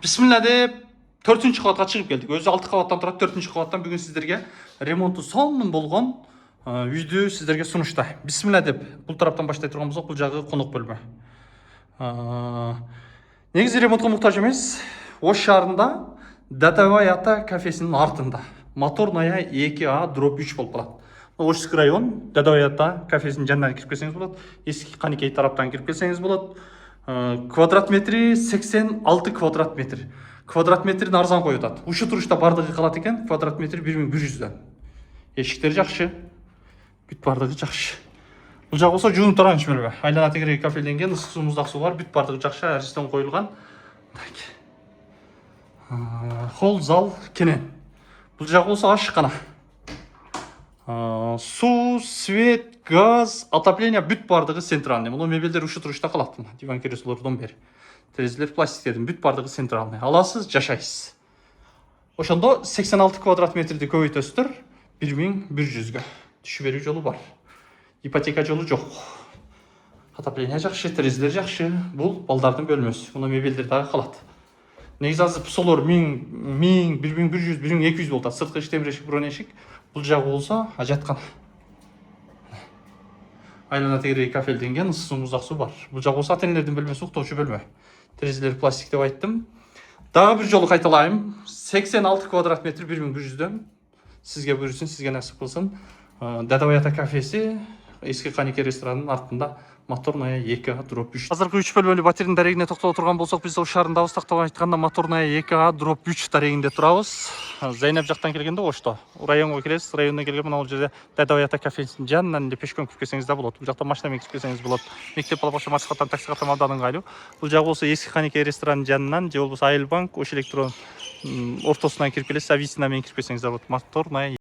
Bismillah деп 4-cü qavatqa chiqib keldik. Өзі 6 qavattan тұрады, 4-cü qavattan бүгін сіздерге ремонты сонун болған үйді сіздерге сунушта. Bismillah деп бұл тараптан баштай тұрған болсақ, бұл жағы қонақ бөлме. Негізі ремонтқа мұқтаж емес. Ош шарында Датовая ата кафесінің артында. Моторная 2А/3 болып қалады. Ошский район, Датовая ата кафесінің жанынан кіріп келсеңіз болады. Ескі Қанекей тараптан кіріп келсеңіз болады. Квадрат метрі 86 квадрат метр. Квадрат метрін арзан қойылады. Ушы тұрышта бардығы қалады екен, квадрат метр 1100-ден. Ешіктері жақшы, бүт бардығы жақшы. Бұл жақ болса жуынып тұрған шмелбе. Айлана тегерге кафеленген, ыстық су, мұздақ су бар, бүт бардығы жақшы, әрістен қойылған. Холл, зал, кенен. Бұл жақ болса ашық қана. Су, свет, газ, отопление бүт бардығы центральный. Бұл мебелдер ұшы тұрышта қалады. Диван креслолардан бері. Терезелер пластиктердің бүт бардығы центральный. Аласыз, жашайсыз. Ошондо 86 квадрат метрді көбейтөстүр 1100-ге. Түшү берүү жолу бар. Ипотека жолу жок. Отопление жакшы, терезелер жакшы. Бул балдардын бөлмөсү. Муну мебелдер дагы калат. Негизи азыр псолор 1100, 1200 болот. Сырткы темир эшик, бронь эшик. Бул жагы болсо ажаткан. Айлана тегереги кафелденген ыссы суу, муздак суу бар. Бул жагы болсо ата-энелердин бөлмөсү, уктоочу бөлмө. Терезелер пластик деп айттым. Дагы бир жолу кайталайм. 86 квадрат метр 1100-дөн. Сизге буйрусун, сизге насип кылсын. Датовая ата кафеси, эски Қанекей ресторанынын артында моторная 2А/3. Азыркы 3 бөлмөлүү батирдин дарегине токтоло турган болсок, биз Ош шаарындабыз, тактап айтканда моторная 2А/3 дарегинде турабыз. Зайнеп жактан келгенде Ошто. Районго киресиз, райондон келген мына жерде Датовая ата кафесинин жанынан эле пешком кирип келсеңиз да болот. Бул жакта машина менен кирип келсеңиз болот. Мектеп балабакча машыкаттан такси каттам абдан ыңгайлуу. Бул жагы болсо эски Қанекей ресторанынын жанынан, же болбосо Айылбанк, Ош электрон ортосунан кирип келесиз, Ависина менен кирип келсеңиз да болот. Моторная